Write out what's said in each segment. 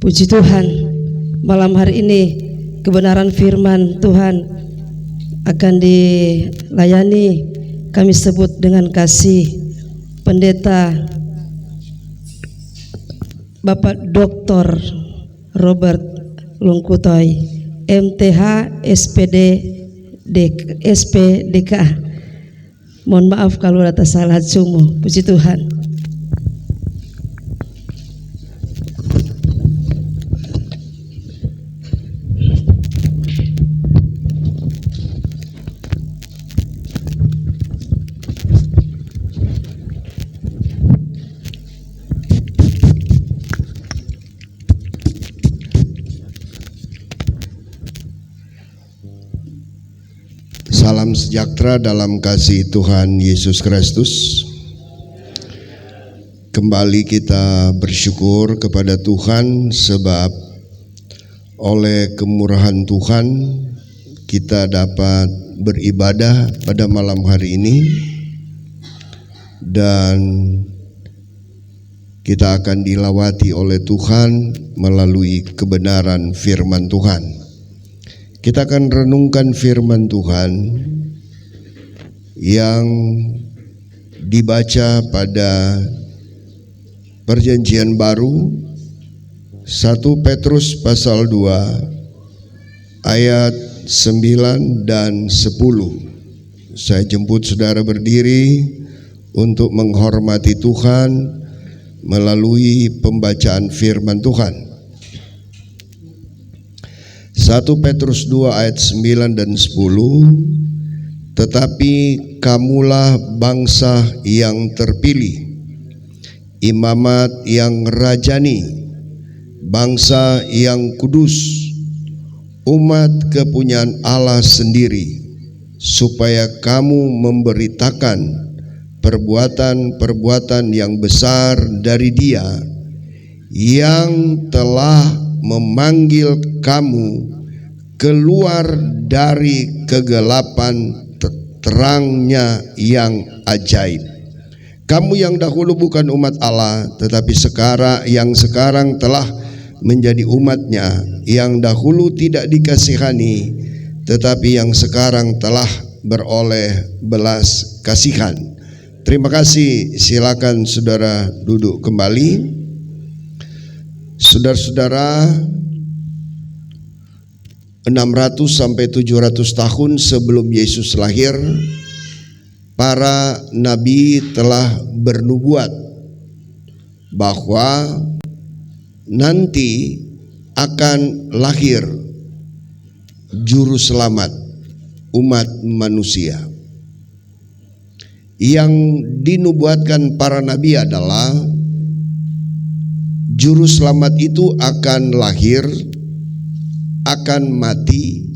Puji Tuhan, malam hari ini kebenaran firman Tuhan akan dilayani. Kami sebut dengan kasih Pendeta Bapak Dr. Robert Lungkutoy, MTH SPDK. Mohon maaf kalau ada salah sumu. Puji Tuhan. Salam sejahtera dalam kasih Tuhan Yesus Kristus. Kembali kita bersyukur kepada Tuhan sebab oleh kemurahan Tuhan kita dapat beribadah pada malam hari ini, dan kita akan dilawati oleh Tuhan melalui kebenaran firman Tuhan. Kita akan renungkan firman Tuhan yang dibaca pada Perjanjian Baru 1 Petrus pasal 2 ayat 9 dan 10. Saya jemput saudara berdiri untuk menghormati Tuhan melalui pembacaan firman Tuhan. 1 Petrus 2 ayat 9 dan 10. Tetapi kamulah bangsa yang terpilih, imamat yang rajani, bangsa yang kudus, umat kepunyaan Allah sendiri, supaya kamu memberitakan perbuatan-perbuatan yang besar dari Dia yang telah memanggil kamu keluar dari kegelapan terangnya yang ajaib. Kamu yang dahulu bukan umat Allah, tetapi sekarang telah menjadi umatnya, yang dahulu tidak dikasihani, tetapi yang sekarang telah beroleh belas kasihan. Terima kasih. Silakan saudara duduk kembali. Saudara-saudara, 600 sampai 700 tahun sebelum Yesus lahir, para nabi telah bernubuat bahwa nanti akan lahir juru selamat umat manusia. Yang dinubuatkan para nabi adalah juru selamat itu akan lahir, akan mati,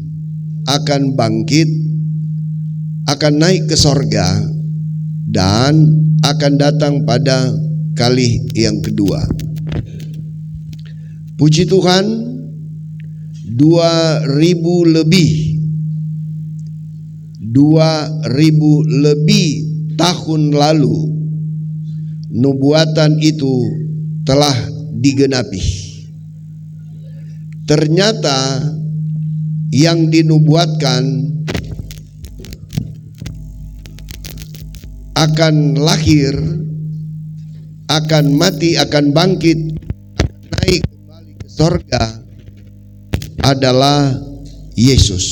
akan bangkit, akan naik ke sorga, dan akan datang pada kali yang kedua. Puji Tuhan, 2000 lebih tahun lalu nubuatan itu telah digenapi. Ternyata yang dinubuatkan akan lahir, akan mati, akan bangkit, akan naik kembali ke sorga adalah Yesus.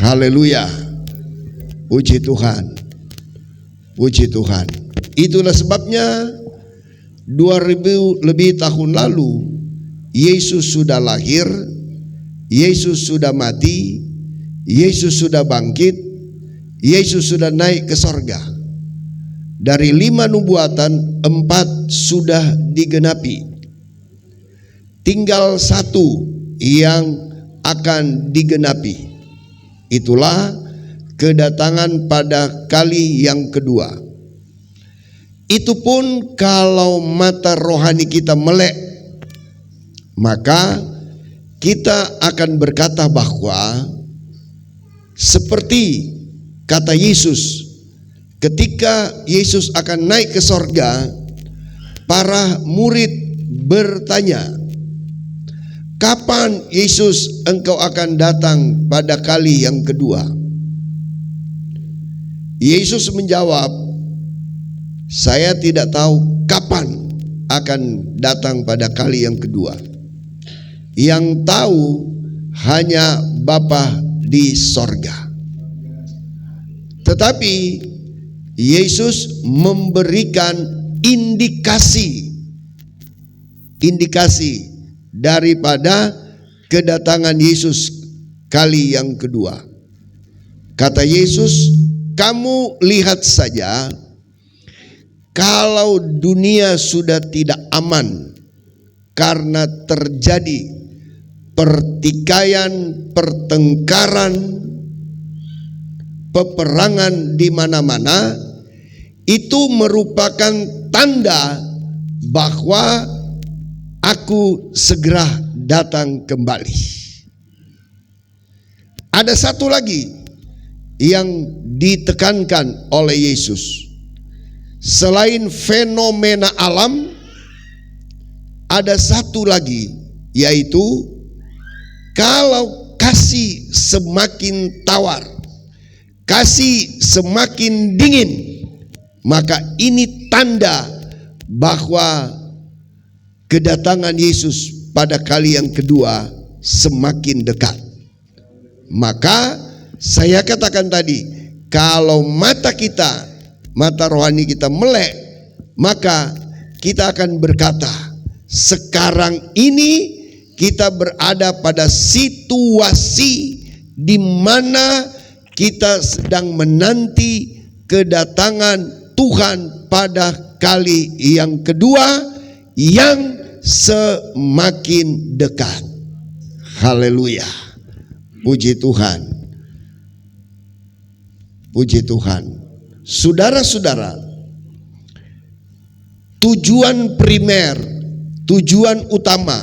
Haleluya. Puji Tuhan. Puji Tuhan. Itulah sebabnya 2000 lebih tahun lalu Yesus sudah lahir, Yesus sudah mati, Yesus sudah bangkit, Yesus sudah naik ke sorga. Dari 5 nubuatan, 4 sudah digenapi. Tinggal 1 yang akan digenapi. Itulah kedatangan pada kali yang kedua. Itu pun kalau mata rohani kita melek, maka kita akan berkata bahwa seperti kata Yesus, ketika Yesus akan naik ke sorga, para murid bertanya, kapan Yesus engkau akan datang pada kali yang kedua? Yesus menjawab, saya tidak tahu kapan akan datang pada kali yang kedua. Yang tahu hanya Bapa di sorga. Tetapi Yesus memberikan indikasi daripada kedatangan Yesus kali yang kedua. Kata Yesus, kamu lihat saja, kalau dunia sudah tidak aman karena terjadi pertikaian, pertengkaran, peperangan di mana-mana, itu merupakan tanda bahwa aku segera datang kembali. Ada satu lagi yang ditekankan oleh Yesus. Selain fenomena alam, ada satu lagi, yaitu kalau kasih semakin tawar, kasih semakin dingin, maka ini tanda bahwa kedatangan Yesus pada kali yang kedua semakin dekat. Maka saya katakan tadi, kalau mata kita, mata rohani kita melek, maka kita akan berkata, sekarang ini kita berada pada situasi di mana kita sedang menanti kedatangan Tuhan pada kali yang kedua yang semakin dekat. Haleluya. Puji Tuhan. Puji Tuhan. Saudara-saudara, tujuan primer, tujuan utama,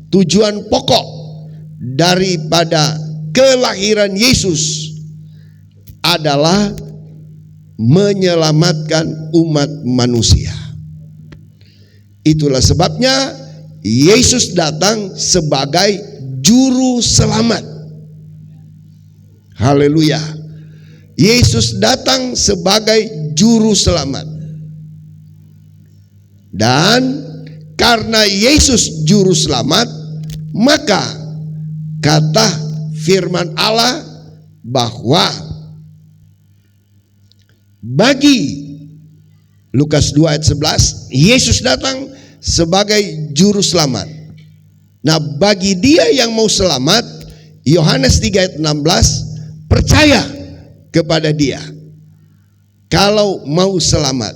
tujuan pokok daripada kelahiran Yesus adalah menyelamatkan umat manusia. Itulah sebabnya Yesus datang sebagai juru selamat. Haleluya. Yesus datang sebagai juru selamat. Dan karena Yesus juru selamat, maka kata firman Allah bahwa bagi Lukas 2 ayat 11, Yesus datang sebagai juru selamat. Nah, bagi dia yang mau selamat, Yohanes 3 ayat 16, percaya kepada dia kalau mau selamat.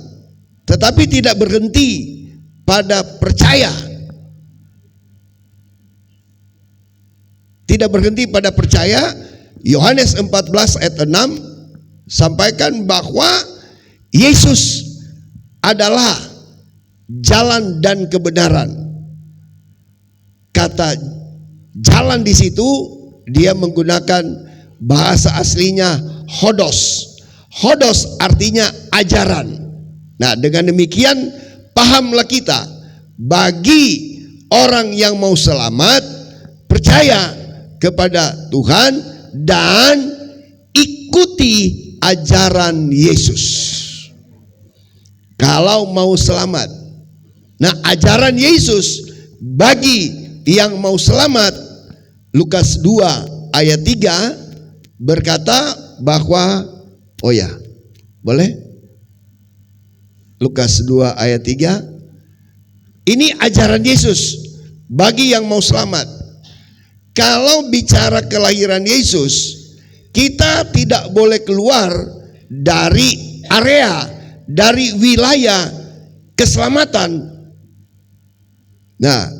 Tetapi tidak berhenti pada percaya. Tidak berhenti pada percaya. Yohanes 14 ayat 6 sampaikan bahwa Yesus adalah jalan dan kebenaran. Kata jalan di situ dia menggunakan bahasa aslinya hodos. Hodos artinya ajaran. Nah, dengan demikian pahamlah kita, bagi orang yang mau selamat, percaya kepada Tuhan dan ikuti ajaran Yesus. Kalau mau selamat. Nah, ajaran Yesus bagi yang mau selamat, Lukas 2 ayat 3 berkata bahwa, oh ya, boleh? Lukas 2 ayat 3. Ini ajaran Yesus bagi yang mau selamat. Kalau bicara kelahiran Yesus, kita tidak boleh keluar dari area, dari wilayah keselamatan. Nah,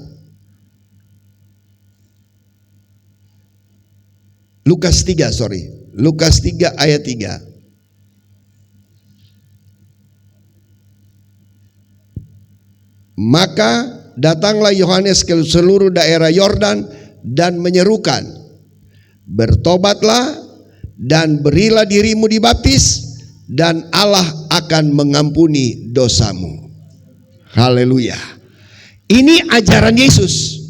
Lukas 3 ayat 3. Maka datanglah Yohanes ke seluruh daerah Yordan dan menyerukan, bertobatlah dan berilah dirimu dibaptis dan Allah akan mengampuni dosamu. Haleluya. Ini ajaran Yesus.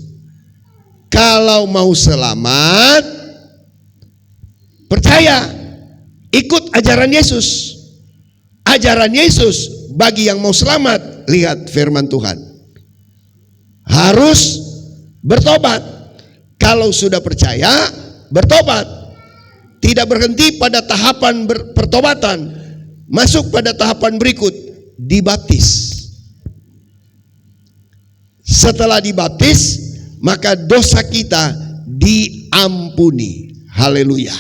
Kalau mau selamat, percaya, ikut ajaran Yesus. Ajaran Yesus bagi yang mau selamat, lihat firman Tuhan, harus bertobat. Kalau sudah percaya, bertobat. Tidak berhenti pada tahapan pertobatan, masuk pada tahapan berikut, dibaptis. Setelah dibaptis, maka dosa kita diampuni. Haleluya.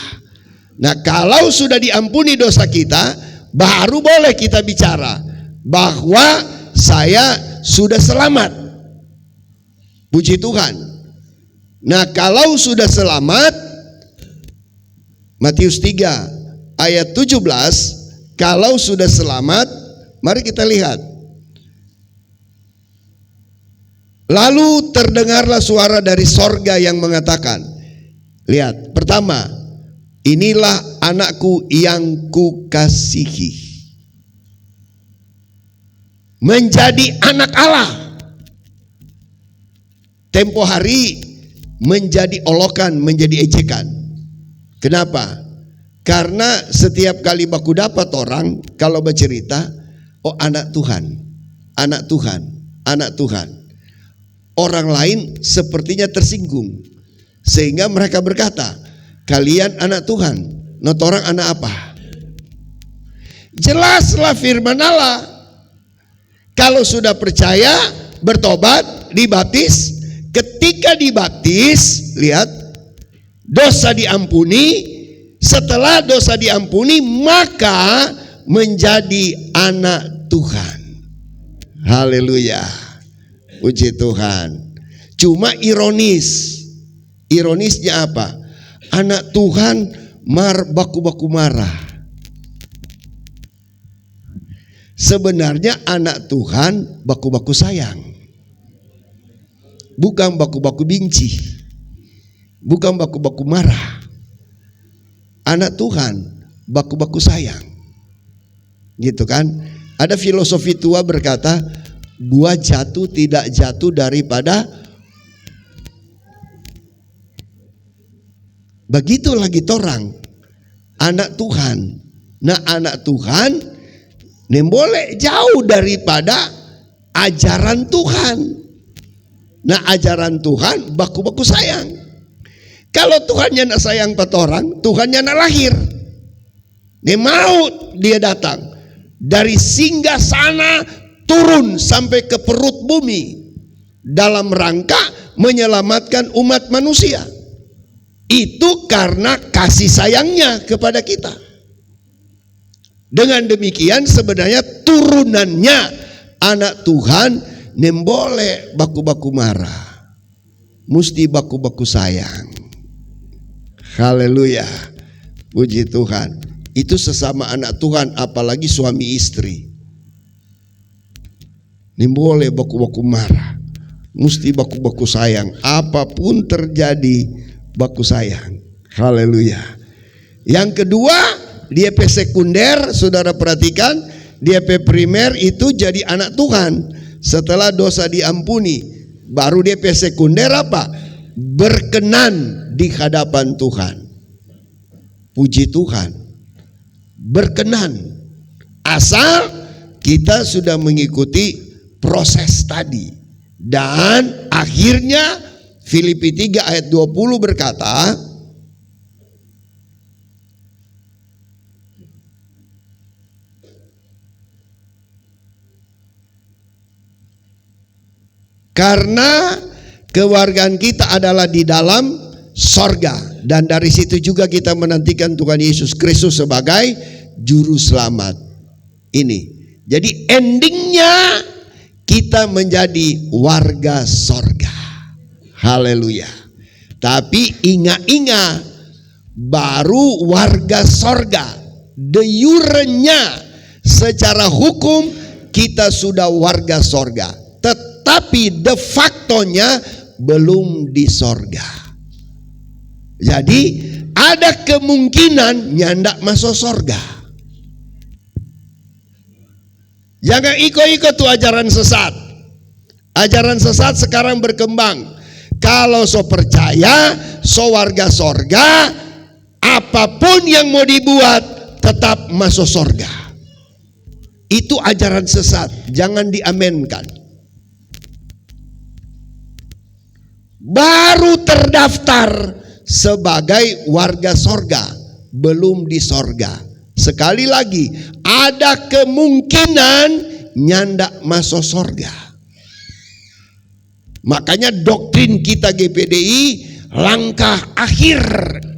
Nah, kalau sudah diampuni dosa kita, baru boleh kita bicara bahwa saya sudah selamat. Puji Tuhan. Nah, kalau sudah selamat, Matius 3 ayat 17, kalau sudah selamat, mari kita lihat. Lalu terdengarlah suara dari sorga yang mengatakan, lihat, pertama, inilah anakku yang kukasihi. Menjadi anak Allah. Tempo hari menjadi olokan, menjadi ejekan. Kenapa? Karena setiap kali baku dapat orang kalau bercerita, oh anak Tuhan, anak Tuhan, anak Tuhan. Orang lain sepertinya tersinggung. Sehingga mereka berkata, kalian anak Tuhan, not orang anak apa? Jelaslah firman Allah. Kalau sudah percaya, bertobat, dibaptis. Ketika dibaptis, lihat, dosa diampuni. Setelah dosa diampuni, maka menjadi anak Tuhan. Haleluya. Puji Tuhan. Cuma ironisnya apa? Anak Tuhan baku-baku marah. Sebenarnya anak Tuhan baku-baku sayang. Bukan baku-baku benci. Bukan baku-baku marah. Anak Tuhan baku-baku sayang. Gitu kan? Ada filosofi tua berkata, buah jatuh tidak jatuh daripada. Begitu lagi torang, anak Tuhan. Nah, anak Tuhan boleh jauh daripada ajaran Tuhan. Nah, ajaran Tuhan baku-baku sayang. Kalau Tuhannya nak sayang petorang, Tuhannya nak lahir. Dia mau dia datang dari singgah sana turun sampai ke perut bumi dalam rangka menyelamatkan umat manusia. Itu karena kasih sayangnya kepada kita. Dengan demikian sebenarnya turunannya anak Tuhan boleh baku-baku marah, mesti baku-baku sayang. Haleluya. Puji Tuhan. Itu sesama anak Tuhan, apalagi suami istri. Ini boleh baku-baku marah, mesti baku-baku sayang. Apapun terjadi, baku sayang. Haleluya. Yang kedua, DP sekunder, saudara perhatikan, DP primer itu jadi anak Tuhan. Setelah dosa diampuni, baru DP sekunder apa? Berkenan di hadapan Tuhan. Puji Tuhan. Berkenan. Asal kita sudah mengikuti proses tadi. Dan akhirnya Filipi 3 ayat 20 berkata, karena kewargaan kita adalah di dalam sorga, dan dari situ juga kita menantikan Tuhan Yesus Kristus sebagai juru selamat. Ini, jadi endingnya kita menjadi warga sorga. Haleluya. Tapi ingat-ingat, baru warga sorga, de jure-nya secara hukum kita sudah warga sorga, tetapi de facto-nya belum di sorga. Jadi ada kemungkinan nyandak masuk sorga. Jangan ikut-ikut tuh ajaran sesat. Ajaran sesat sekarang berkembang. Kalau so percaya, so warga sorga, apapun yang mau dibuat tetap masuk sorga. Itu ajaran sesat, jangan diamenkan. Baru terdaftar sebagai warga sorga, belum di sorga. Sekali lagi, ada kemungkinan nyandak masuk sorga. Makanya doktrin kita GPDI, langkah akhir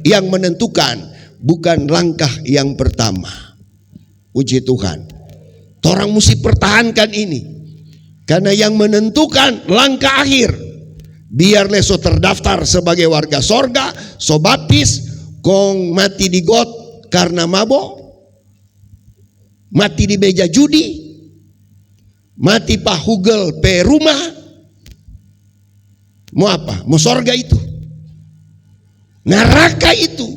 yang menentukan, bukan langkah yang pertama. Puji Tuhan. Orang mesti pertahankan ini. Karena yang menentukan langkah akhir. Biar leso terdaftar sebagai warga sorga, so baptis, kong mati di got karena mabok, mati di meja judi, mati pak hugel pe rumah. Mau apa? Mau sorga itu? Neraka itu.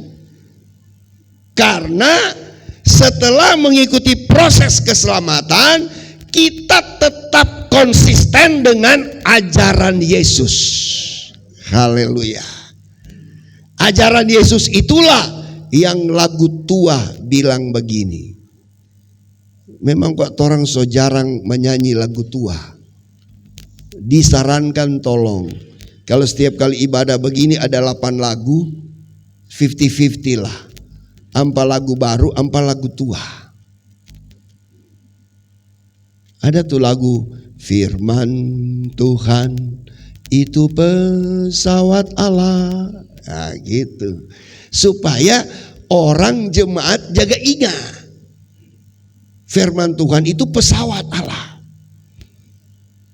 Karena setelah mengikuti proses keselamatan, kita tetap konsisten dengan ajaran Yesus. Haleluya. Ajaran Yesus itulah yang lagu tua bilang begini. Memang kok orang so jarang menyanyi lagu tua. Disarankan tolong, kalau setiap kali ibadah begini ada 8 lagu, 50-50 lah. Ampa lagu baru, ampa lagu tua. Ada tuh lagu, firman Tuhan itu pesawat Allah. Nah gitu. Supaya orang jemaat jaga ingat. Firman Tuhan itu pesawat Allah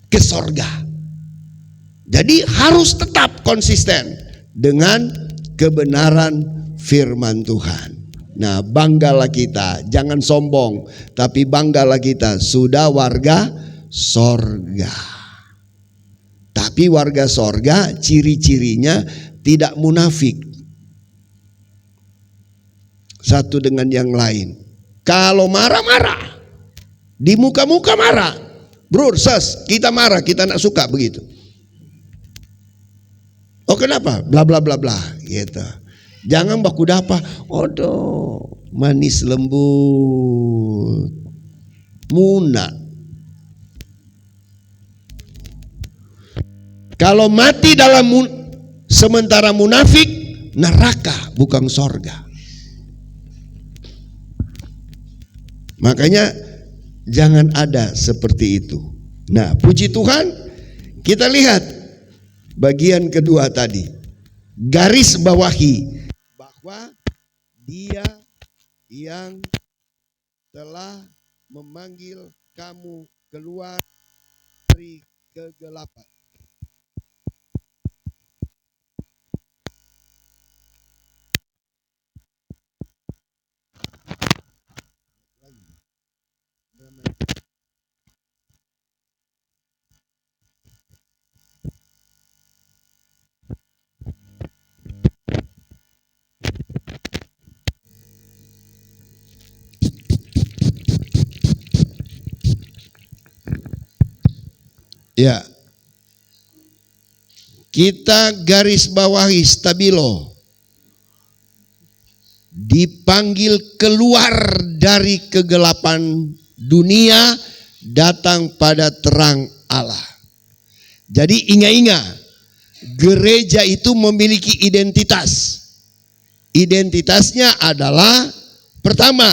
ke sorga. Jadi harus tetap konsisten dengan kebenaran firman Tuhan. Nah, banggalah kita, jangan sombong, tapi banggalah kita sudah warga sorga. Tapi warga sorga ciri-cirinya tidak munafik satu dengan yang lain. Kalau marah-marah, di muka-muka marah, bro, kita marah, kita nak suka begitu. Oh kenapa? Bla bla bla bla gitu. Jangan baku dapa, odoh manis lembut, muna. Kalau mati dalam sementara munafik, neraka bukan sorga. Makanya jangan ada seperti itu. Nah, puji Tuhan, kita lihat bagian kedua tadi. Garis bawahi bahwa Dia yang telah memanggil kamu keluar dari kegelapan. Ya, kita garis bawahi stabilo, dipanggil keluar dari kegelapan dunia, datang pada terang Allah. Jadi ingat-ingat, gereja itu memiliki identitas. Identitasnya adalah pertama,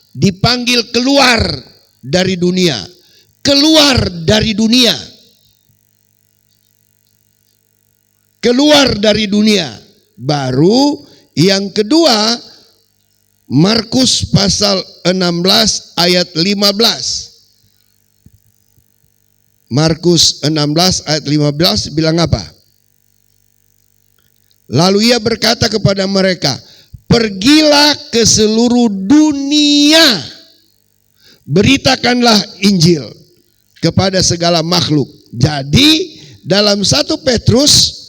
dipanggil keluar dari dunia. Keluar dari dunia. Keluar dari dunia. Baru yang kedua, Markus pasal 16 ayat 15. Markus 16 ayat 15 bilang apa? Lalu ia berkata kepada mereka, pergilah ke seluruh dunia, beritakanlah Injil kepada segala makhluk. Jadi dalam 1 Petrus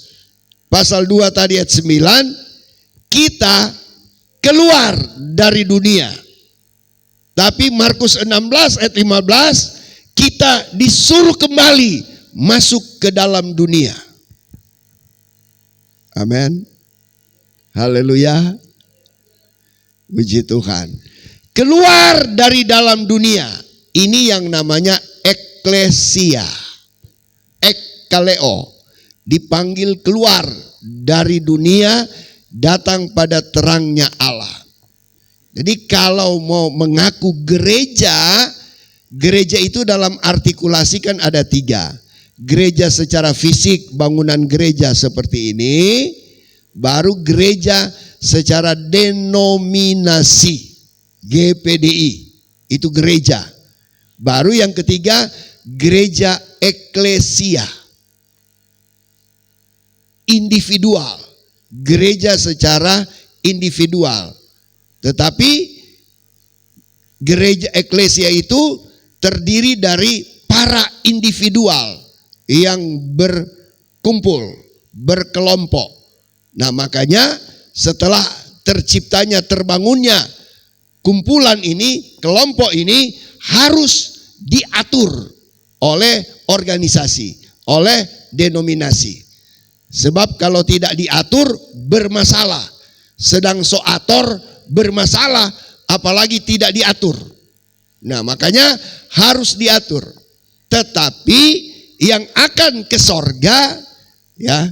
pasal 2 tadi ayat 9, kita keluar dari dunia. Tapi Markus 16 ayat 15, kita disuruh kembali masuk ke dalam dunia. Amin. Haleluya. Puji Tuhan. Keluar dari dalam dunia. Ini yang namanya eklesia. Ekkaleo. Dipanggil keluar dari dunia, datang pada terangnya Allah. Jadi kalau mau mengaku gereja, gereja itu dalam artikulasi kan ada 3. Gereja secara fisik, bangunan gereja seperti ini. Baru gereja secara denominasi, GPDI, itu gereja. Baru yang ketiga, gereja eklesia, individual, gereja secara individual. Tetapi gereja eklesia itu terdiri dari para individual yang berkumpul, berkelompok. Nah makanya setelah terciptanya, terbangunnya kumpulan ini, kelompok ini harus diatur oleh organisasi, oleh denominasi. Sebab kalau tidak diatur bermasalah. Sedang soator bermasalah, apalagi tidak diatur. Nah makanya harus diatur. Tetapi yang akan ke sorga, ya,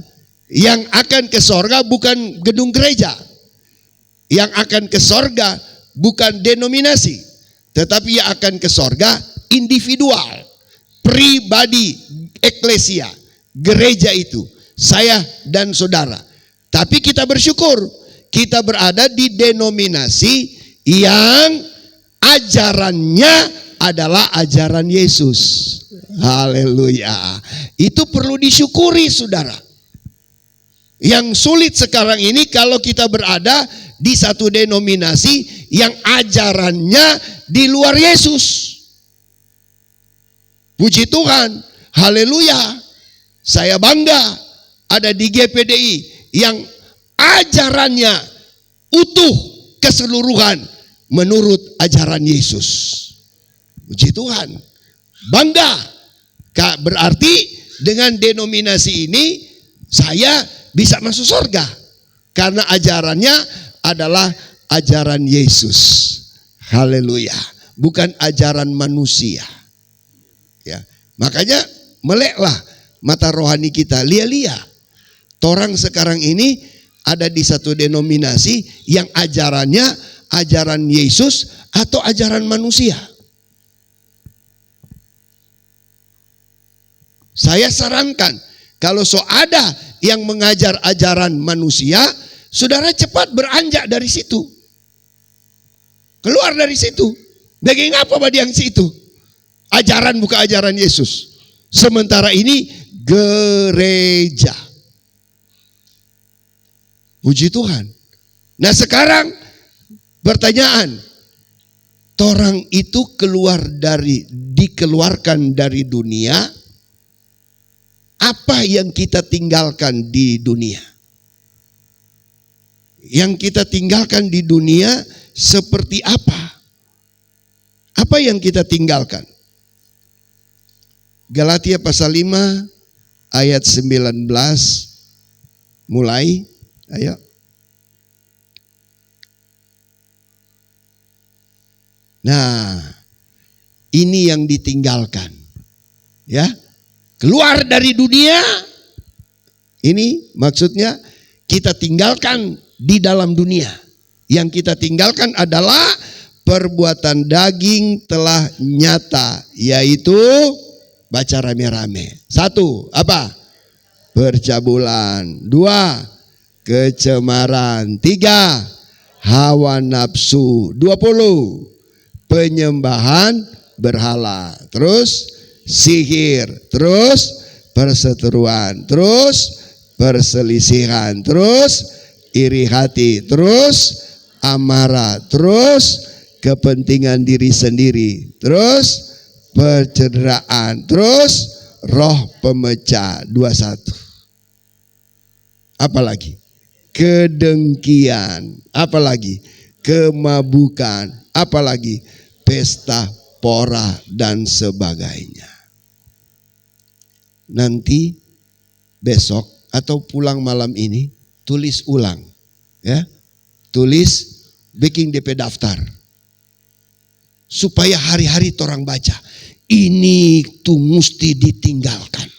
yang akan ke sorga bukan gedung gereja. Yang akan ke sorga bukan denominasi. Tetapi yang akan ke sorga individual, pribadi, eklesia, gereja itu. Saya dan saudara. Tapi kita bersyukur, kita berada di denominasi yang ajarannya adalah ajaran Yesus. Haleluya. Itu perlu disyukuri saudara. Yang sulit sekarang ini kalau kita berada di satu denominasi yang ajarannya di luar Yesus. Puji Tuhan. Haleluya. Saya bangga ada di GPDI yang ajarannya utuh keseluruhan menurut ajaran Yesus. Puji Tuhan. Bangga. Berarti dengan denominasi ini saya bisa masuk surga. Karena ajarannya adalah ajaran Yesus. Haleluya. Bukan ajaran manusia. Ya. Makanya meleklah mata rohani kita. Lia-lia. Orang sekarang ini ada di satu denominasi yang ajarannya ajaran Yesus atau ajaran manusia. Saya sarankan kalau ada yang mengajar ajaran manusia, saudara cepat beranjak dari situ. Keluar dari situ. Bagaimana apa yang situ? Ajaran bukan ajaran Yesus. Sementara ini gereja. Puji Tuhan. Nah sekarang pertanyaan, orang itu dikeluarkan dari dunia, apa yang kita tinggalkan di dunia? Yang kita tinggalkan di dunia seperti apa? Apa yang kita tinggalkan? Galatia pasal 5 ayat 19 mulai. Ayo. Nah, ini yang ditinggalkan. Ya. Keluar dari dunia. Ini maksudnya kita tinggalkan di dalam dunia. Yang kita tinggalkan adalah perbuatan daging telah nyata, yaitu baca rame-rame. 1, apa? Percabulan. 2, kecemaran. 3, hawa nafsu. 20, penyembahan berhala. Terus sihir. Terus perseteruan. Terus perselisihan. Terus iri hati. Terus amarah. Terus kepentingan diri sendiri. Terus percederaan. Terus roh pemecah. 21. Apalagi? Kedengkian. Apalagi? Kemabukan. Apalagi? Pesta pora dan sebagainya. Nanti besok atau pulang malam ini tulis ulang, ya, tulis, bikin DP daftar, supaya hari-hari orang baca. Ini tuh mesti ditinggalkan.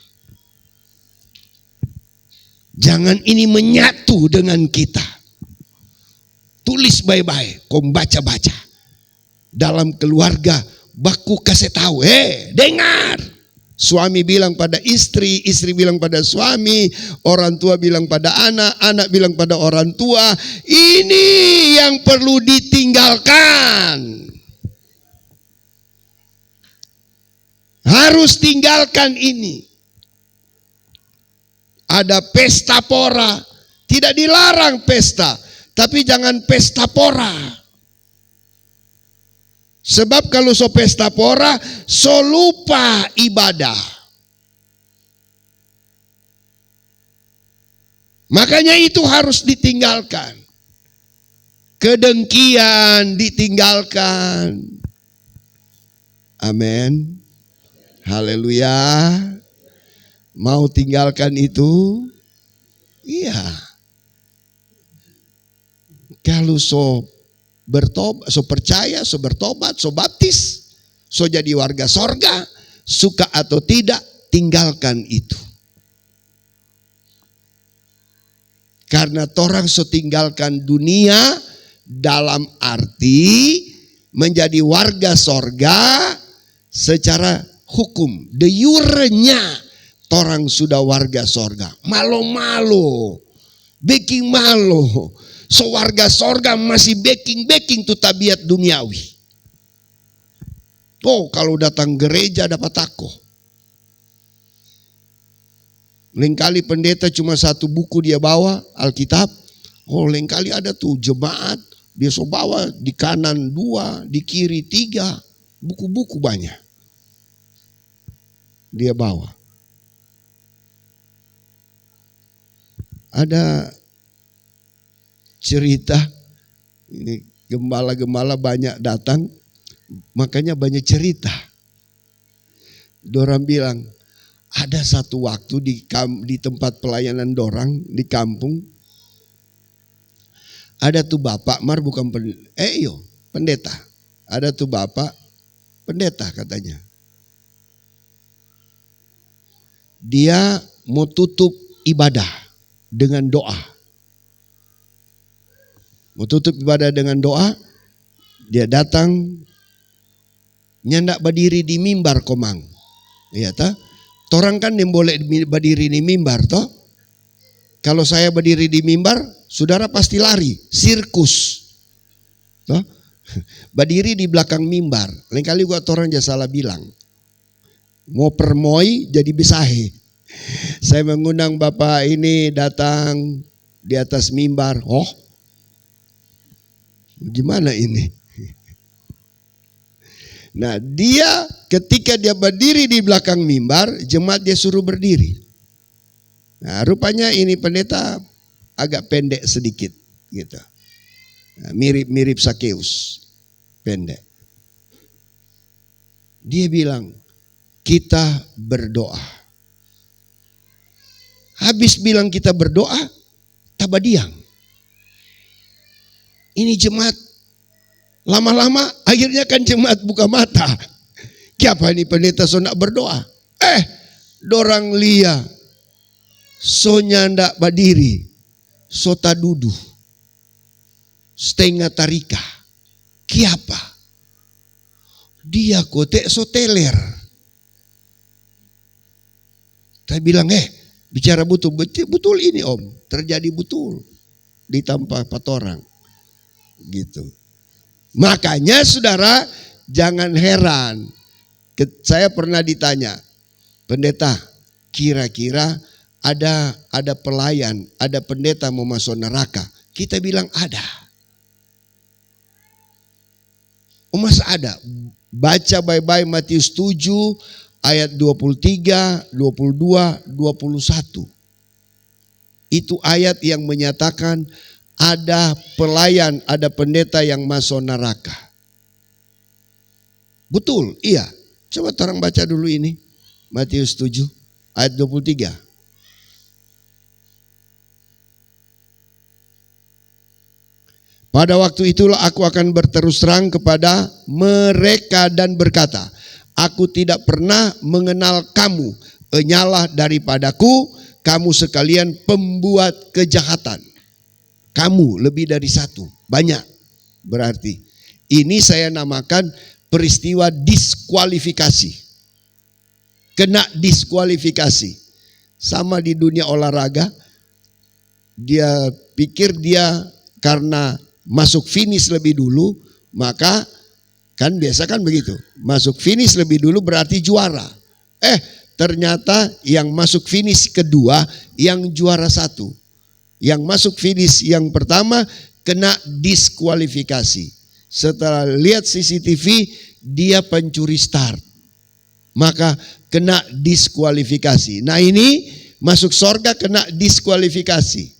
Jangan ini menyatu dengan kita. Tulis baik-baik, kau baca-baca. Dalam keluarga, baku kasih tahu, dengar. Suami bilang pada istri, istri bilang pada suami, orang tua bilang pada anak, anak bilang pada orang tua. Ini yang perlu ditinggalkan. Harus tinggalkan ini. Ada pesta pora, tidak dilarang pesta, tapi jangan pesta pora. Sebab kalau so pesta pora, so lupa ibadah. Makanya itu harus ditinggalkan. Kedengkian ditinggalkan. Amin. Haleluya. Mau tinggalkan itu? Iya. Kalau so bertobat, so percaya, so bertobat, so baptis, so jadi warga sorga, suka atau tidak, tinggalkan itu. Karena orang so tinggalkan dunia dalam arti menjadi warga sorga secara hukum. De jure-nya orang sudah warga sorga. Malo-malo, baking malo. So warga sorga masih baking tuh tabiat duniawi. Oh, kalau datang gereja dapat tako. Lain kali pendeta cuma satu buku dia bawa, Alkitab. Oh, lain kali ada tuh jemaat, dia so bawa di kanan 2, di kiri 3, buku-buku banyak. Dia bawa. Ada cerita, ini gembala-gembala banyak datang, makanya banyak cerita. Dorang bilang, ada satu waktu di tempat pelayanan dorang di kampung, ada tuh bapak, bukan pendeta. Ada tuh bapak, pendeta katanya. Dia mau tutup ibadah dengan doa. Mau tutup ibadah dengan doa, dia datang, nyandak berdiri di mimbar komang. Iya ta? Torang kan yang boleh berdiri di mimbar toh. Kalau saya berdiri di mimbar, saudara pasti lari, sirkus. Toh? Berdiri di belakang mimbar. Lain kali gua torang aja salah bilang. Mau permoi jadi besahe. Saya mengundang bapak ini datang di atas mimbar. Oh, gimana ini? Nah, dia ketika dia berdiri di belakang mimbar, jemaat dia suruh berdiri. Nah, rupanya ini pendeta agak pendek sedikit gitu. Nah, mirip Sakeus. Pendek. Dia bilang, "Kita berdoa." Habis bilang kita berdoa, tabadiang. Ini jemaat lama-lama akhirnya kan jemaat buka mata. Siapa ini pendeta so nak berdoa? Dorang lia. So nyandak berdiri. So tadudu. Setengah tarika. Kiapa? Dia kotek so teler. Saya bilang, bicara betul ini om. Terjadi betul. Di tanpa 4 orang. Gitu. Makanya saudara jangan heran. Saya pernah ditanya, pendeta, kira-kira ada pelayan, ada pendeta mau masuk neraka? Kita bilang ada. Masa ada? Baca baik-baik Matius 7 ayat 23, 22, 21. Itu ayat yang menyatakan ada pelayan, ada pendeta yang masuk neraka. Betul, iya. Coba orang baca dulu ini. Matius 7 ayat 23. Pada waktu itulah aku akan berterus terang kepada mereka dan berkata, aku tidak pernah mengenal kamu, enyalah daripadaku, kamu sekalian pembuat kejahatan. Kamu lebih dari satu, banyak berarti. Ini saya namakan peristiwa diskualifikasi. Kena diskualifikasi. Sama di dunia olahraga, dia pikir dia karena masuk finish lebih dulu, maka kan biasa kan begitu. Masuk finish lebih dulu berarti juara. Ternyata yang masuk finish kedua yang juara satu. Yang masuk finish yang pertama kena diskualifikasi. Setelah lihat CCTV dia pencuri start. Maka kena diskualifikasi. Nah ini masuk sorga kena diskualifikasi.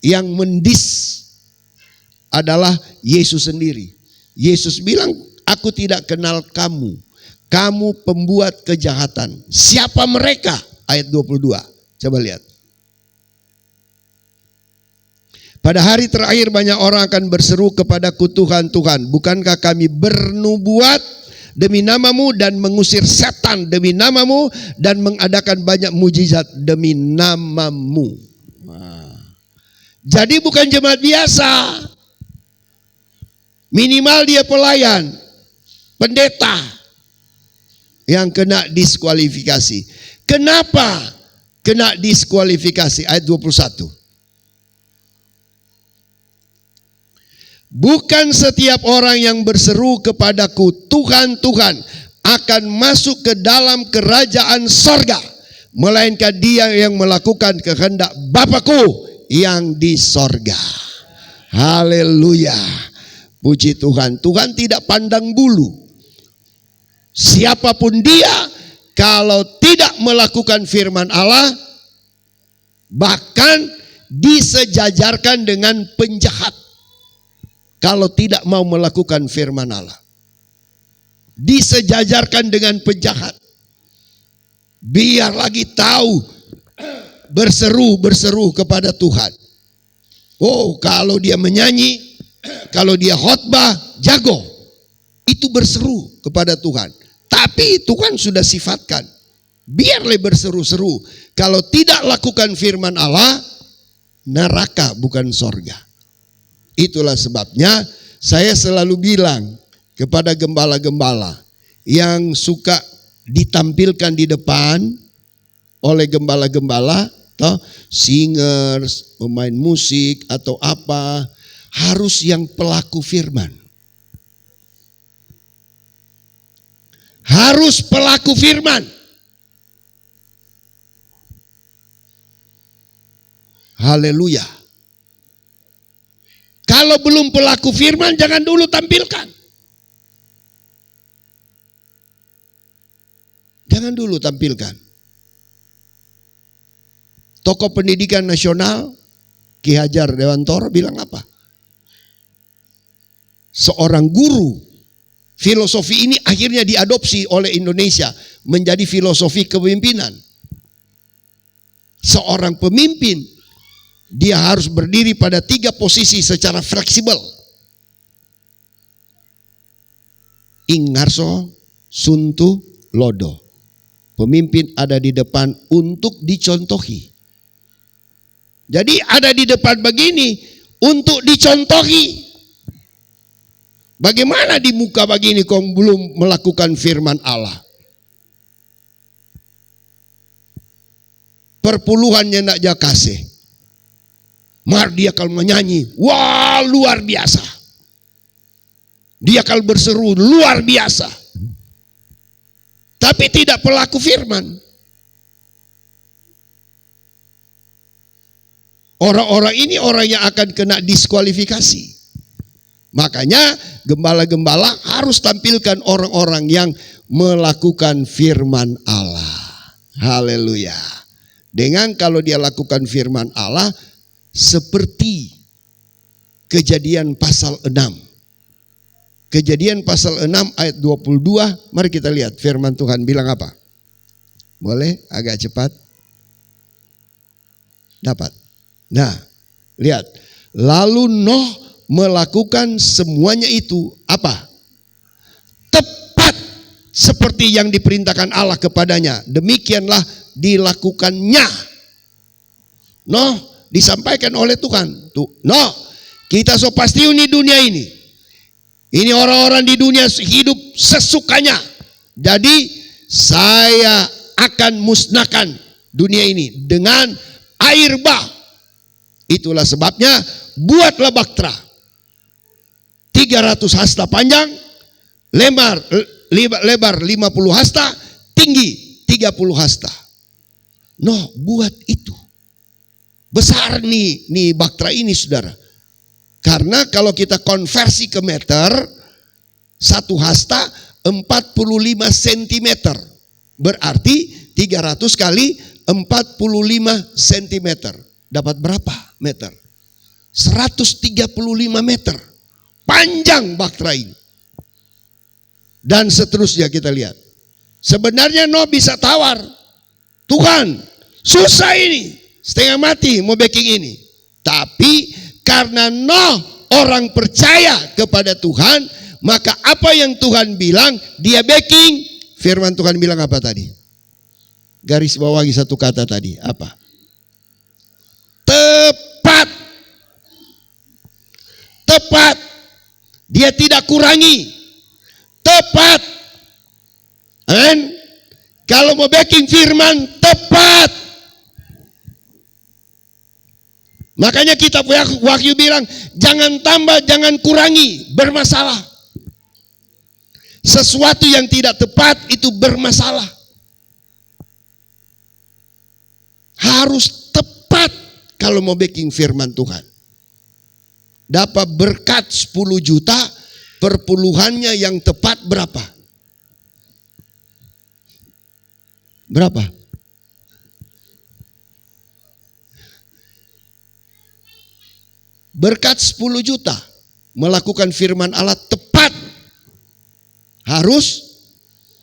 Yang adalah Yesus sendiri. Yesus bilang, aku tidak kenal kamu. Kamu pembuat kejahatan. Siapa mereka? Ayat 22. Coba lihat. Pada hari terakhir banyak orang akan berseru kepadaku, Tuhan, Tuhan, bukankah kami bernubuat demi namamu dan mengusir setan demi namamu dan mengadakan banyak mujizat demi namamu. Jadi bukan jemaat biasa. Minimal dia pelayan, pendeta yang kena diskualifikasi. Kenapa kena diskualifikasi? Ayat 21. Bukan setiap orang yang berseru kepadaku, Tuhan, Tuhan, akan masuk ke dalam kerajaan sorga, melainkan dia yang melakukan kehendak Bapa-Ku yang di sorga. Haleluya. Puji Tuhan. Tuhan tidak pandang bulu. Siapapun dia, kalau tidak melakukan firman Allah, bahkan disejajarkan dengan penjahat. Kalau tidak mau melakukan firman Allah, disejajarkan dengan penjahat. Biar lagi tahu, berseru kepada Tuhan. Oh, kalau dia menyanyi, kalau dia khotbah, jago. Itu berseru kepada Tuhan. Tapi Tuhan sudah sifatkan, biarlah berseru-seru. Kalau tidak lakukan firman Allah, neraka bukan sorga. Itulah sebabnya saya selalu bilang kepada gembala-gembala yang suka ditampilkan di depan oleh gembala-gembala, singers, pemain musik atau apa, harus yang pelaku firman. Harus pelaku firman. Haleluya. Kalau belum pelaku firman, jangan dulu tampilkan. Jangan dulu tampilkan. Tokoh pendidikan nasional, Ki Hajar Dewantoro bilang apa? Seorang guru, filosofi ini akhirnya diadopsi oleh Indonesia menjadi filosofi kepemimpinan. Seorang pemimpin, dia harus berdiri pada 3 posisi secara fleksibel. Ingarso, Suntu, Lodo. Pemimpin ada di depan untuk dicontohi. Jadi ada di depan begini untuk dicontohi. Bagaimana di muka begini kau belum melakukan firman Allah? Perpuluhannya nak jakase. Mar dia kalau menyanyi, wah luar biasa. Dia kalau berseru luar biasa. Tapi tidak pelaku firman. Orang-orang ini orang yang akan kena diskualifikasi. Makanya gembala-gembala harus tampilkan orang-orang yang melakukan firman Allah. Haleluya. Dengan kalau dia lakukan firman Allah seperti Kejadian pasal 6. Kejadian pasal 6 ayat 22, mari kita lihat firman Tuhan bilang apa? Boleh agak cepat? Dapat. Nah, lihat. Lalu Noh melakukan semuanya itu apa? Tepat seperti yang diperintahkan Allah kepadanya. Demikianlah dilakukannya. Disampaikan oleh Tuhan. Kita so pasti di dunia ini. Ini orang-orang di dunia hidup sesukanya. Jadi saya akan musnahkan dunia ini dengan air bah. Itulah sebabnya buatlah bahtera 300 hasta panjang, lebar 50 hasta, tinggi 30 hasta. Buat itu. Besar nih bahtera ini, saudara. Karena kalau kita konversi ke meter, 1 hasta 45 cm. Berarti 300 kali 45 cm. Dapat berapa meter? 135 meter. Panjang bahtera ini. Dan seterusnya kita lihat. Sebenarnya bisa tawar. Tuhan, susah ini. Setengah mati mau backing ini. Tapi karena orang percaya kepada Tuhan, maka apa yang Tuhan bilang, dia backing. Firman Tuhan bilang apa tadi? Garis bawahi satu kata tadi, apa? Tepat. Tepat. Dia tidak kurangi. Tepat. Amen. Kalau mau backing firman, tepat. Makanya kitab Wahyu bilang, jangan tambah, jangan kurangi, bermasalah. Sesuatu yang tidak tepat itu bermasalah. Harus tepat kalau mau backing firman Tuhan. Dapat berkat 10 juta, perpuluhannya yang tepat berapa? Berapa? Berkat 10 juta melakukan firman Allah tepat harus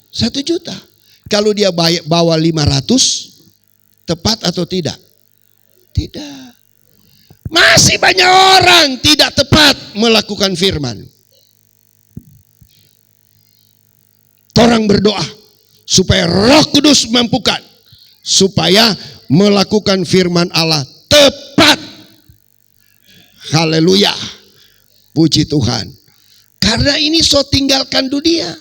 1 juta. Kalau dia bawa 500, tepat atau tidak? Tidak. Masih banyak orang tidak tepat melakukan firman. Orang berdoa supaya Roh Kudus mampukan supaya melakukan firman Allah tepat. Haleluya. Puji Tuhan. Karena ini tinggalkan dunia.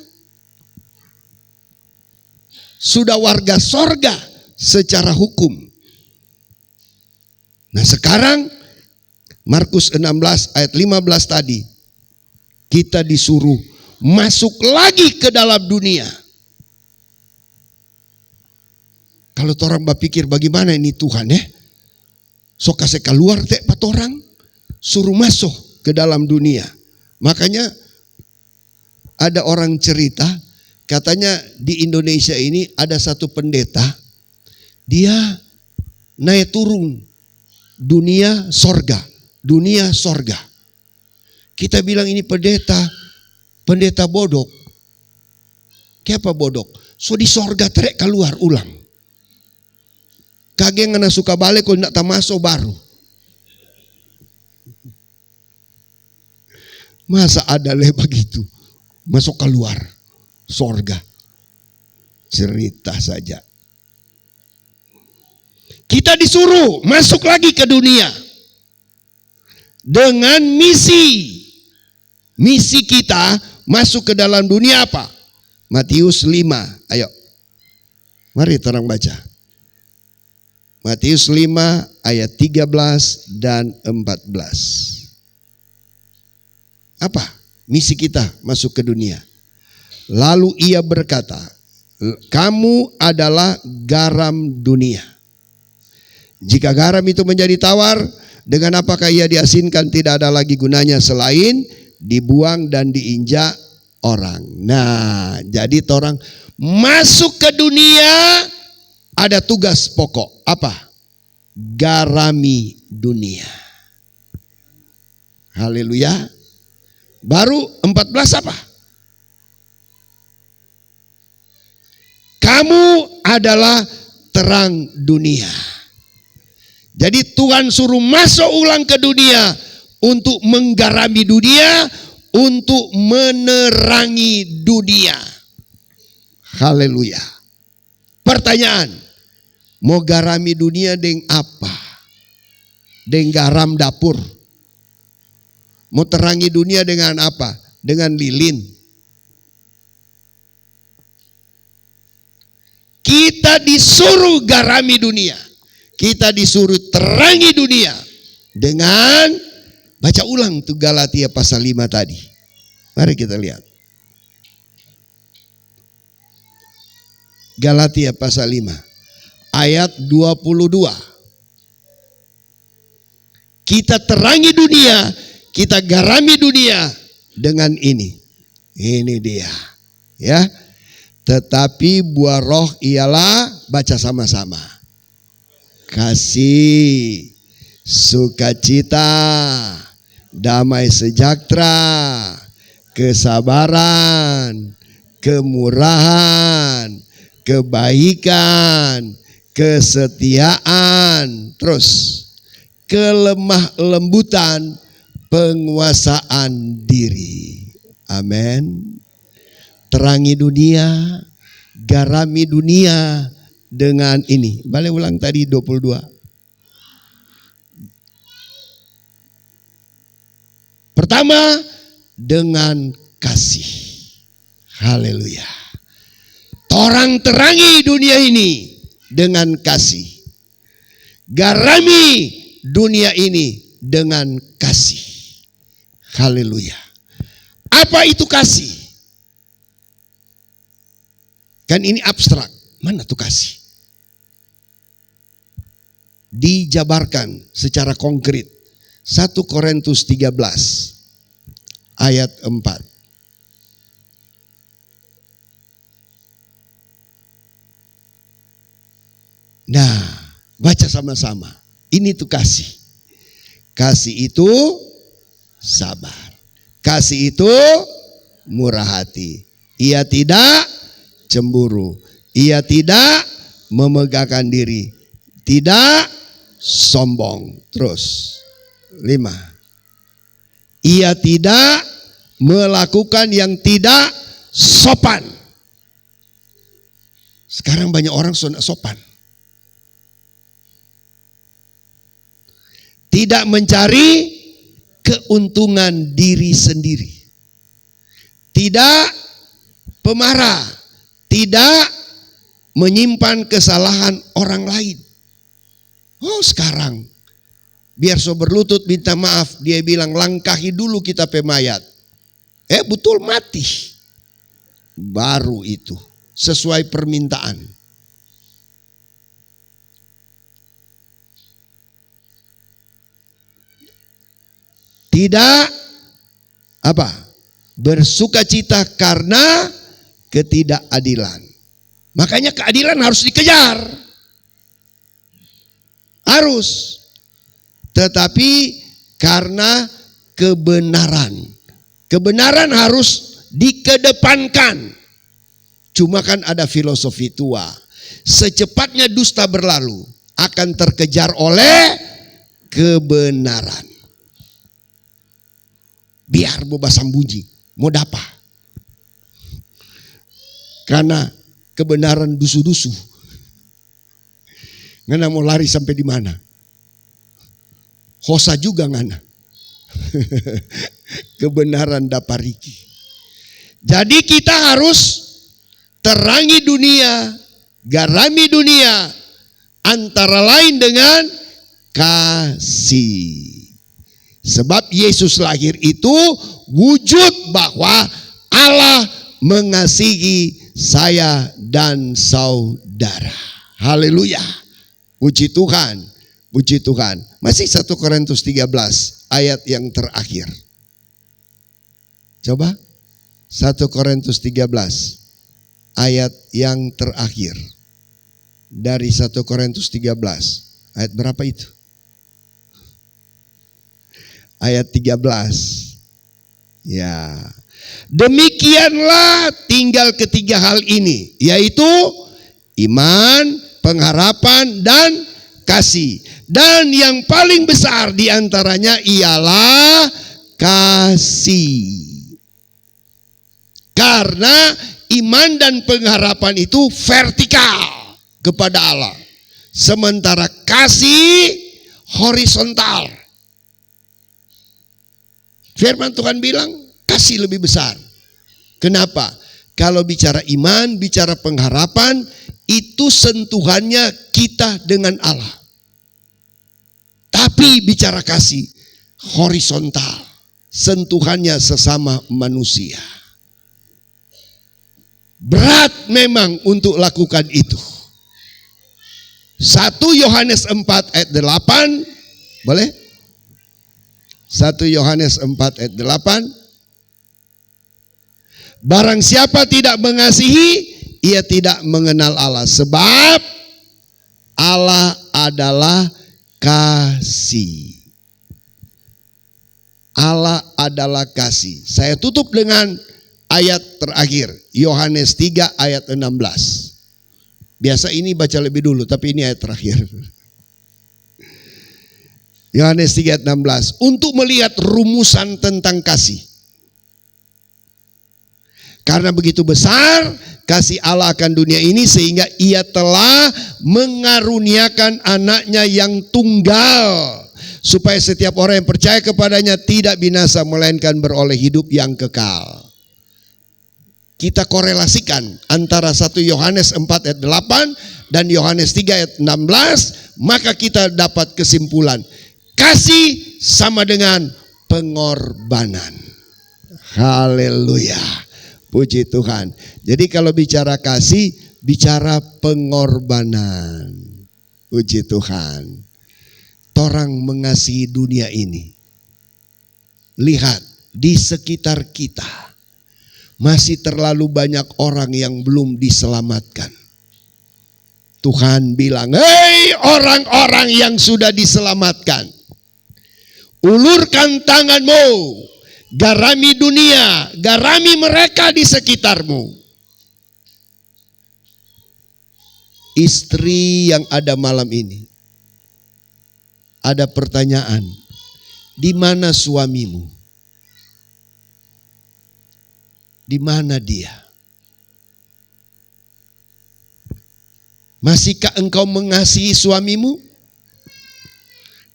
Sudah warga sorga secara hukum. Nah sekarang Markus 16 ayat 15 tadi. Kita disuruh masuk lagi ke dalam dunia. Kalau orang berpikir bagaimana ini Tuhan ya. So kasih keluar pak orang. Suruh masuk ke dalam dunia. Makanya ada orang cerita, katanya di Indonesia ini ada satu pendeta, dia naik turun dunia sorga. Kita bilang ini pendeta bodok. Kenapa bodok? So di sorga terek keluar ulang. Kage ngana suka balik kok ndak masuk baru. Masa ada begitu masuk keluar sorga? Cerita saja. Kita disuruh masuk lagi ke dunia dengan misi. Misi kita masuk ke dalam dunia apa? Matius 5. Ayo. Mari terang baca. Matius 5 ayat 13 dan 14. Apa? Misi kita masuk ke dunia. Lalu ia berkata, kamu adalah garam dunia. Jika garam itu menjadi tawar, dengan apakah ia diasinkan? Tidak ada lagi gunanya selain dibuang dan diinjak orang. Nah, jadi orang masuk ke dunia ada tugas pokok. Apa? Garami dunia. Haleluya. Baru 14 apa? Kamu adalah terang dunia. Jadi Tuhan suruh masuk ulang ke dunia. untuk menggarami dunia, untuk menerangi dunia. Haleluya. Pertanyaan, mau garami dunia dengan apa? Dengan garam dapur. Mau terangi dunia dengan apa? Dengan lilin. Kita disuruh garami dunia. Kita disuruh terangi dunia dengan, baca ulang tuh Galatia pasal 5 tadi. Mari kita lihat. Galatia pasal 5 ayat 22. Kita terangi dunia, kita garami dunia dengan ini. Ini dia. Ya. Tetapi buah roh ialah, baca sama-sama, kasih, sukacita, damai sejahtera, kesabaran, kemurahan, kebaikan, kesetiaan, terus kelemah lembutan, penguasaan diri. Amin. Terangi dunia, garami dunia dengan ini. Balik ulang tadi 22. Pertama, dengan kasih. Haleluya. Orang terangi dunia ini dengan kasih. Garami dunia ini dengan kasih. Haleluya. Apa itu kasih? Kan ini abstrak. Mana tuh kasih? Dijabarkan secara konkret. 1 Korintus 13 ayat 4. Nah, baca sama-sama. Ini tuh kasih. Kasih itu sabar. Kasih itu murah hati. Ia tidak cemburu. Ia tidak memegahkan diri. Tidak sombong. Terus 5. Ia tidak melakukan yang tidak sopan. Sekarang banyak orang sopan. Tidak mencari keuntungan diri sendiri. Tidak pemarah. Tidak menyimpan kesalahan orang lain. Oh sekarang, biar so berlutut minta maaf, dia bilang langkahi dulu kita pemayat. Betul mati. Baru itu, sesuai permintaan. Tidak apa? Bersukacita karena ketidakadilan. Makanya keadilan harus dikejar. Harus. Tetapi karena kebenaran. Kebenaran harus dikedepankan. Cuma kan ada filosofi tua. Secepatnya dusta berlalu, akan terkejar oleh kebenaran. Biar boba sambunyi, mau dapa. Karena kebenaran dusu-dusu. Ngana mau lari sampai di mana? Hosa juga ngana. Kebenaran dapariki. Jadi kita harus terangi dunia, garami dunia, antara lain dengan kasih. Sebab Yesus lahir itu wujud bahwa Allah mengasihi saya dan saudara. Haleluya. Puji Tuhan. Puji Tuhan. Masih 1 Korintus 13 ayat yang terakhir. Coba 1 Korintus 13 ayat yang terakhir. Dari 1 Korintus 13 ayat berapa itu? Ayat 13. Ya. Demikianlah tinggal ketiga hal ini, yaitu iman, pengharapan, dan kasih. Dan yang paling besar diantaranya ialah kasih. Karena iman dan pengharapan itu vertikal kepada Allah. Sementara kasih horizontal. Firman Tuhan bilang kasih lebih besar. Kenapa? Kalau bicara iman, bicara pengharapan, itu sentuhannya kita dengan Allah. Tapi bicara kasih horizontal, sentuhannya sesama manusia. Berat memang untuk lakukan itu. 1 Yohanes 4 ayat 8, boleh? 1 Yohanes 4 ayat 8. Barang siapa tidak mengasihi, ia tidak mengenal Allah. Sebab Allah adalah kasih. Allah adalah kasih. Saya tutup dengan ayat terakhir. Yohanes 3 ayat 16. Biasa ini baca lebih dulu, tapi ini ayat terakhir. Yohanes 3 ayat 16. Untuk melihat rumusan tentang kasih. Karena begitu besar kasih Allah akan dunia ini sehingga ia telah mengaruniakan anaknya yang tunggal. Supaya setiap orang yang percaya kepadanya tidak binasa melainkan beroleh hidup yang kekal. Kita korelasikan antara 1 Yohanes 4 ayat 8 dan Yohanes 3 ayat 16. Maka kita dapat kesimpulan. Kasih sama dengan pengorbanan. Haleluya. Puji Tuhan. Jadi kalau bicara kasih, bicara pengorbanan. Puji Tuhan. Orang mengasihi dunia ini. Lihat di sekitar kita. Masih terlalu banyak orang yang belum diselamatkan. Tuhan bilang, hei orang-orang yang sudah diselamatkan. Ulurkan tanganmu. Garami dunia, garami mereka di sekitarmu. Istri yang ada malam ini, ada pertanyaan, di mana suamimu? Di mana dia? Masihkah engkau mengasihi suamimu?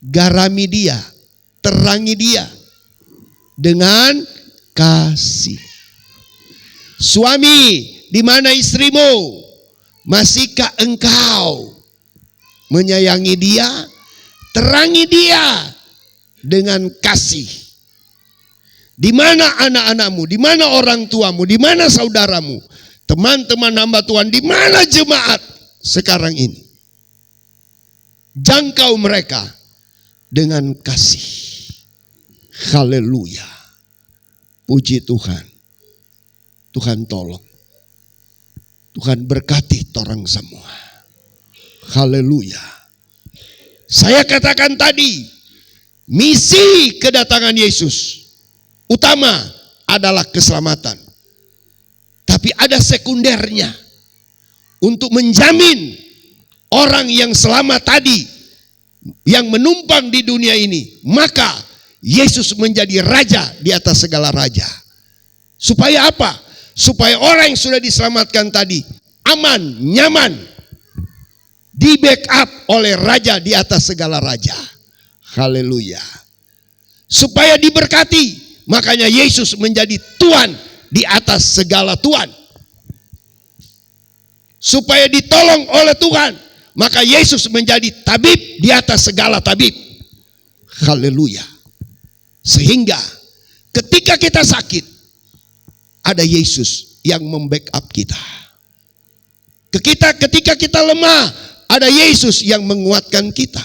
Garami dia, terangi dia. Dengan kasih. Suami, di mana istrimu? Masihkah engkau menyayangi dia? Terangi dia dengan kasih. Di mana anak-anakmu? Di mana orang tuamu? Di mana saudaramu? Teman-teman hamba Tuhan, di mana jemaat sekarang ini? Jangkau mereka dengan kasih. Haleluya. Puji Tuhan. Tuhan tolong. Tuhan berkati orang semua. Haleluya. Saya katakan tadi, misi kedatangan Yesus utama adalah keselamatan. Tapi ada sekundernya untuk menjamin orang yang selamat tadi yang menumpang di dunia ini. Maka Yesus menjadi raja di atas segala raja. Supaya apa? Supaya orang yang sudah diselamatkan tadi aman, nyaman, di backup oleh raja di atas segala raja. Haleluya. Supaya diberkati. Makanya Yesus menjadi Tuhan di atas segala Tuhan. Supaya ditolong oleh Tuhan. Maka Yesus menjadi tabib di atas segala tabib. Haleluya. Sehingga ketika kita sakit, ada Yesus yang membackup kita. Ketika kita lemah, ada Yesus yang menguatkan kita.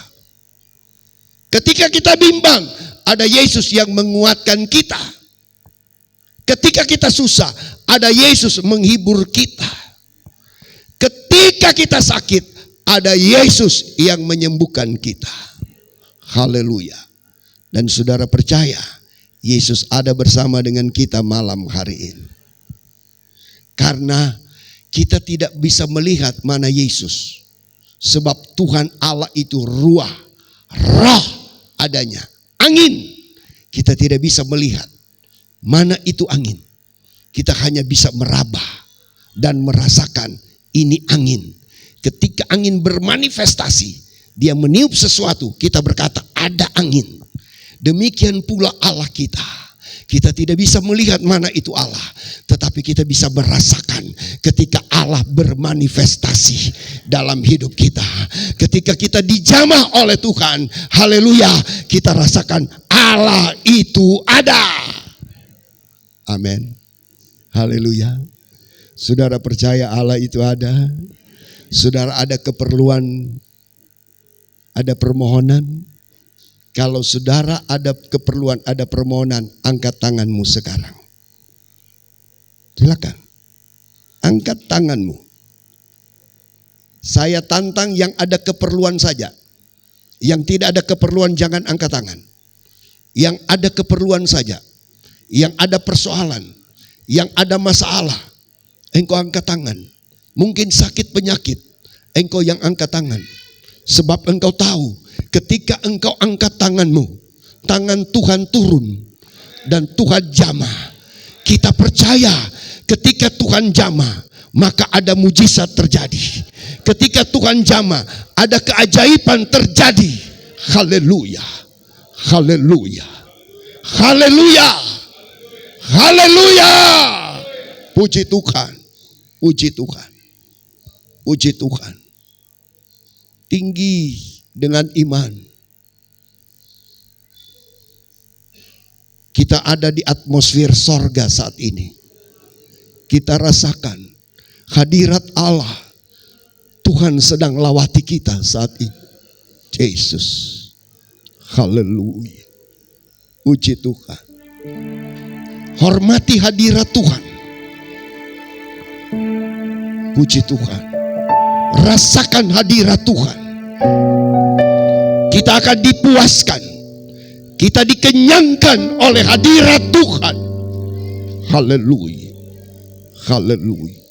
Ketika kita bimbang, ada Yesus yang menguatkan kita. Ketika kita susah, ada Yesus menghibur kita. Ketika kita sakit, ada Yesus yang menyembuhkan kita. Haleluya. Dan saudara percaya, Yesus ada bersama dengan kita malam hari ini. Karena kita tidak bisa melihat mana Yesus. Sebab Tuhan Allah itu ruah, roh adanya. Angin. Kita tidak bisa melihat mana itu angin. Kita hanya bisa meraba dan merasakan ini angin. Ketika angin bermanifestasi, dia meniup sesuatu, kita berkata ada angin. Demikian pula Allah kita. Kita tidak bisa melihat mana itu Allah, tetapi kita bisa merasakan ketika Allah bermanifestasi dalam hidup kita. Ketika kita dijamah oleh Tuhan, haleluya, kita rasakan Allah itu ada. Amin. Haleluya. Saudara percaya Allah itu ada? Saudara ada keperluan, ada permohonan? Kalau saudara ada keperluan, ada permohonan, angkat tanganmu sekarang. Silakan. Angkat tanganmu. Saya tantang yang ada keperluan saja. Yang tidak ada keperluan jangan angkat tangan. Yang ada keperluan saja. Yang ada persoalan. Yang ada masalah. Engkau angkat tangan. Mungkin sakit penyakit. Engkau yang angkat tangan. Sebab engkau tahu ketika engkau angkat tanganmu, tangan Tuhan turun dan Tuhan jamah. Kita percaya ketika Tuhan jamah, maka ada mujizat terjadi. Ketika Tuhan jamah, ada keajaiban terjadi. Haleluya. Haleluya. Haleluya. Haleluya. Puji Tuhan. Puji Tuhan. Puji Tuhan. Tinggi dengan iman. Kita ada di atmosfer sorga saat ini. Kita rasakan hadirat Allah. Tuhan sedang lawati kita saat ini. Yesus. Haleluya. Puji Tuhan. Hormati hadirat Tuhan. Puji Tuhan. Rasakan hadirat Tuhan. Kita akan dipuaskan. Kita dikenyangkan oleh hadirat Tuhan. Haleluya. Haleluya.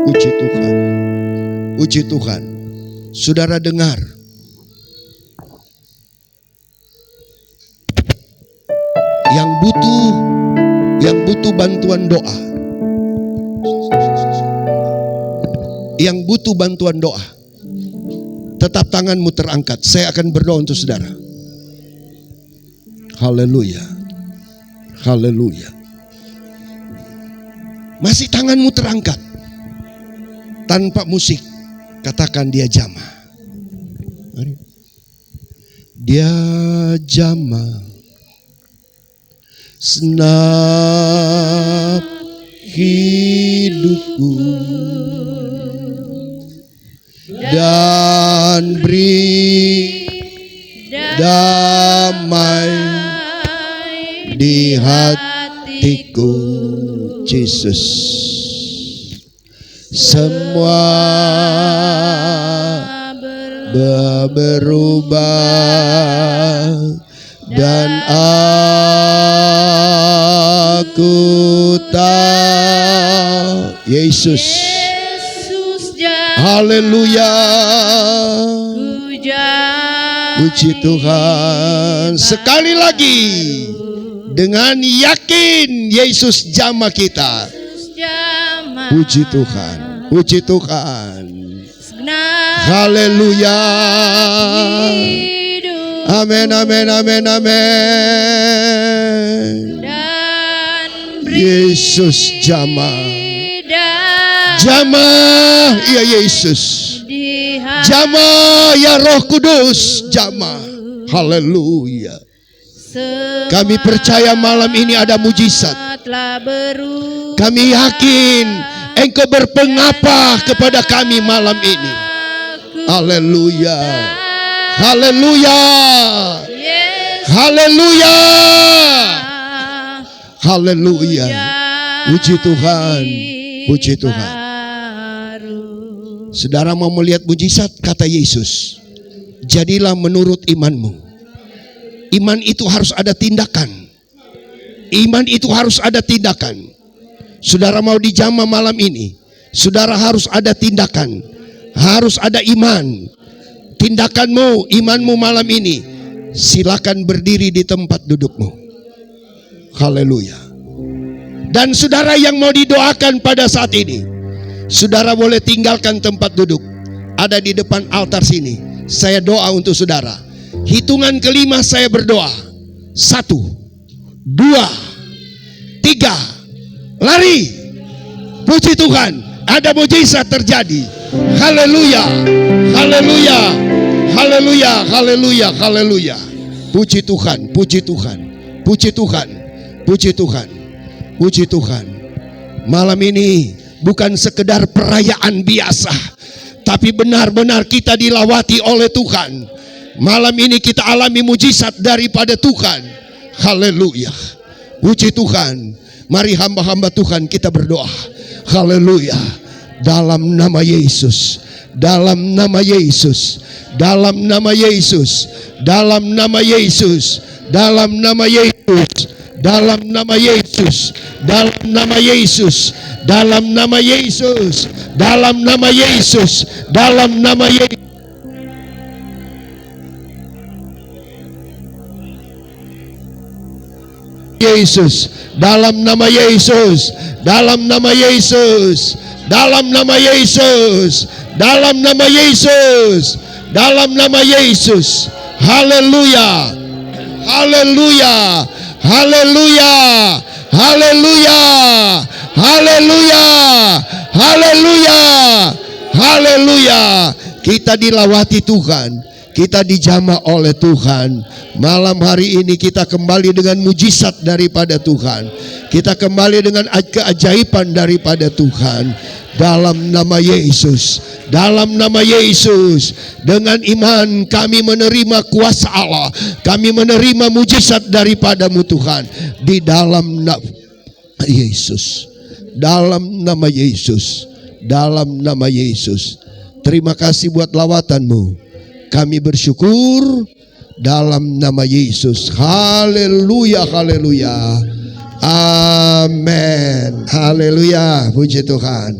Puji Tuhan. Puji Tuhan. Saudara dengar. Yang butuh bantuan doa. Yang butuh bantuan doa. Tetap tanganmu terangkat. Saya akan berdoa untuk saudara. Haleluya. Haleluya. Masih tanganmu terangkat. Tanpa musik. Katakan dia jamah. Mari. Dia jamah. Senap hidupku. Dan beri damai di hatiku. Yesus. Semua berubah dan aku tahu Yesus. Haleluya. Puji Tuhan. Sekali lagi. Dengan yakin Yesus jamah kita. Puji Tuhan. Puji Tuhan. Haleluya. Amin, amin, amin, amin. Yesus jamah. Jamah ya Yesus. Jamah ya Roh Kudus. Jamah. Haleluya. Kami percaya malam ini ada mujizat. Kami yakin Engkau berpengapa kepada kami malam ini. Haleluya. Haleluya. Haleluya. Haleluya. Puji Tuhan. Puji Tuhan. Saudara mau melihat mujizat, kata Yesus, jadilah menurut imanmu. Iman itu harus ada tindakan. Iman itu harus ada tindakan. Saudara mau dijamah malam ini, saudara harus ada tindakan. Harus ada iman. Tindakanmu, imanmu malam ini. Silakan berdiri di tempat dudukmu. Haleluya. Dan saudara yang mau didoakan pada saat ini, saudara boleh tinggalkan tempat duduk. Ada di depan altar sini. Saya doa untuk saudara. Hitungan kelima saya berdoa. 1, 2, 3. Lari. Puji Tuhan. Ada mujizat terjadi. Haleluya. Haleluya. Haleluya. Haleluya. Haleluya. Puji Tuhan. Puji Tuhan. Puji Tuhan. Puji Tuhan. Puji Tuhan. Malam ini bukan sekedar perayaan biasa, tapi benar-benar kita dilawati oleh Tuhan. Malam ini kita alami mujizat daripada Tuhan. Haleluya. Puji Tuhan. Mari hamba-hamba Tuhan kita berdoa. Haleluya. Dalam nama Yesus. Dalam nama Yesus. Dalam nama Yesus. Dalam nama Yesus. Dalam nama Yesus. Dalam nama Yesus. Dalam nama Yesus. Dalam nama Yesus. Dalam nama Yesus. Dalam nama Yesus. Yesus, dalam nama Yesus, dalam nama Yesus, dalam nama Yesus, dalam nama Yesus, dalam nama Yesus. Haleluya, haleluya, haleluya, haleluya, haleluya, haleluya, haleluya. Kita dilawati Tuhan, kita dijamah oleh Tuhan. Malam hari ini kita kembali dengan mujizat daripada Tuhan. Kita kembali dengan keajaiban daripada Tuhan. Dalam nama Yesus. Dalam nama Yesus. Dengan iman kami menerima kuasa Allah. Kami menerima mujizat daripadamu Tuhan. Di dalam nama Yesus. Dalam nama Yesus. Dalam nama Yesus. Terima kasih buat lawatanmu. Kami bersyukur dalam nama Yesus. Haleluya, haleluya. Amin. Haleluya. Puji Tuhan.